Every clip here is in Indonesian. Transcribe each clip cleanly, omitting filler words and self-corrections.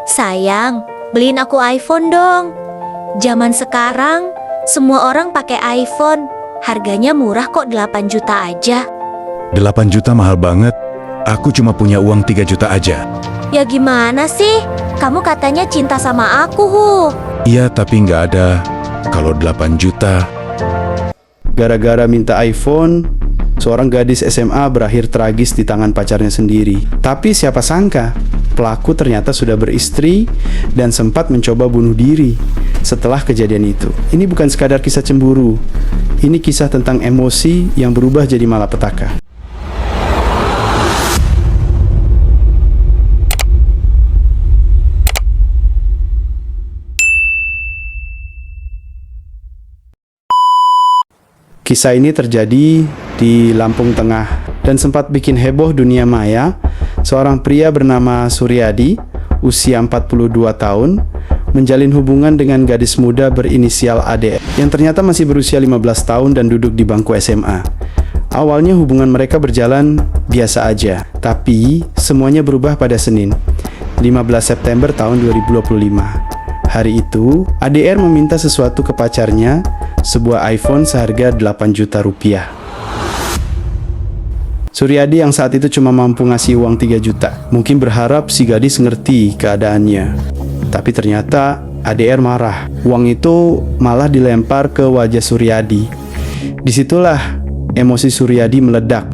Sayang, beliin aku iPhone dong. Zaman sekarang, semua orang pakai iPhone. Harganya murah kok 8 juta aja. 8 juta mahal banget. Aku cuma punya uang 3 juta aja. Ya gimana sih? Kamu katanya cinta sama aku, Hu. Iya, tapi nggak ada. Kalau 8 juta. Gara-gara minta iPhone, seorang gadis SMA berakhir tragis di tangan pacarnya sendiri. Tapi siapa sangka, pelaku ternyata sudah beristri dan sempat mencoba bunuh diri setelah kejadian itu. Ini bukan sekadar kisah cemburu. Ini kisah tentang emosi yang berubah jadi malapetaka. Kisah ini terjadi di Lampung Tengah dan sempat bikin heboh dunia maya. Seorang pria bernama Suryadi, usia 42 tahun, menjalin hubungan dengan gadis muda berinisial AD yang ternyata masih berusia 15 tahun dan duduk di bangku SMA. Awalnya hubungan mereka berjalan biasa aja, tapi semuanya berubah pada Senin, 15 September tahun 2025. Hari itu, ADR meminta sesuatu ke pacarnya, sebuah iPhone seharga 8 juta rupiah. Suryadi yang saat itu cuma mampu ngasih uang 3 juta, mungkin berharap si gadis ngerti keadaannya. Tapi ternyata ADR marah. Uang itu malah dilempar ke wajah Suryadi. Disitulah emosi Suryadi meledak.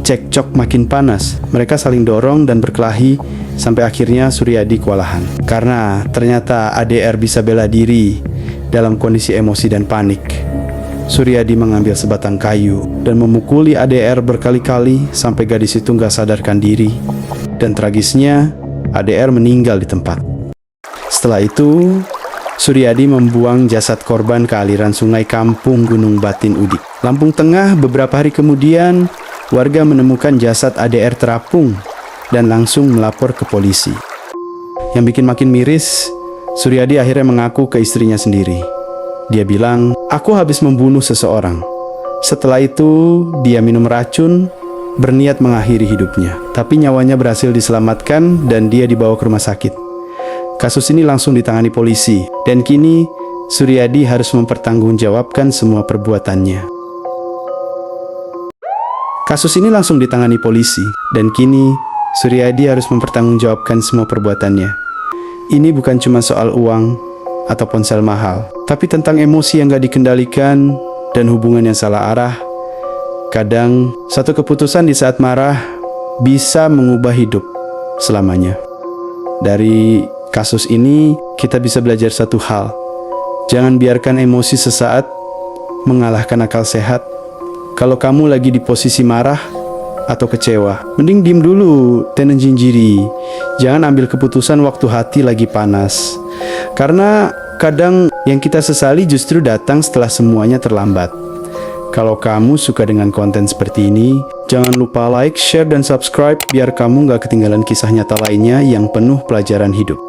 Cekcok makin panas. Mereka saling dorong dan berkelahi sampai akhirnya Suryadi kewalahan. Karena ternyata ADR bisa bela diri dalam kondisi emosi dan panik. Suryadi mengambil sebatang kayu dan memukuli ADR berkali-kali sampai gadis itu nggak sadarkan diri. Dan tragisnya, ADR meninggal di tempat. Setelah itu, Suryadi membuang jasad korban ke aliran sungai kampung Gunung Batin Udik. Lampung Tengah beberapa hari kemudian, warga menemukan jasad ADR terapung dan langsung melapor ke polisi. Yang bikin makin miris, Suryadi akhirnya mengaku ke istrinya sendiri. Dia bilang, "Aku habis membunuh seseorang." Setelah itu, dia minum racun, berniat mengakhiri hidupnya. Tapi nyawanya berhasil diselamatkan dan dia dibawa ke rumah sakit. Kasus ini langsung ditangani polisi, dan kini Suryadi harus mempertanggungjawabkan semua perbuatannya. Kasus ini langsung ditangani polisi, dan kini Suryadi harus mempertanggungjawabkan semua perbuatannya. Ini bukan cuma soal uang atau ponsel mahal, tapi tentang emosi yang gak dikendalikan dan hubungan yang salah arah. Kadang, satu keputusan di saat marah bisa mengubah hidup selamanya. Dari kasus ini, kita bisa belajar satu hal. Jangan biarkan emosi sesaat mengalahkan akal sehat. Kalau kamu lagi di posisi marah atau kecewa, mending diem dulu, tenen jinjiri. Jangan ambil keputusan waktu hati lagi panas. Karena kadang yang kita sesali justru datang setelah semuanya terlambat. Kalau kamu suka dengan konten seperti ini, jangan lupa like, share, dan subscribe biar kamu gak ketinggalan kisah nyata lainnya yang penuh pelajaran hidup.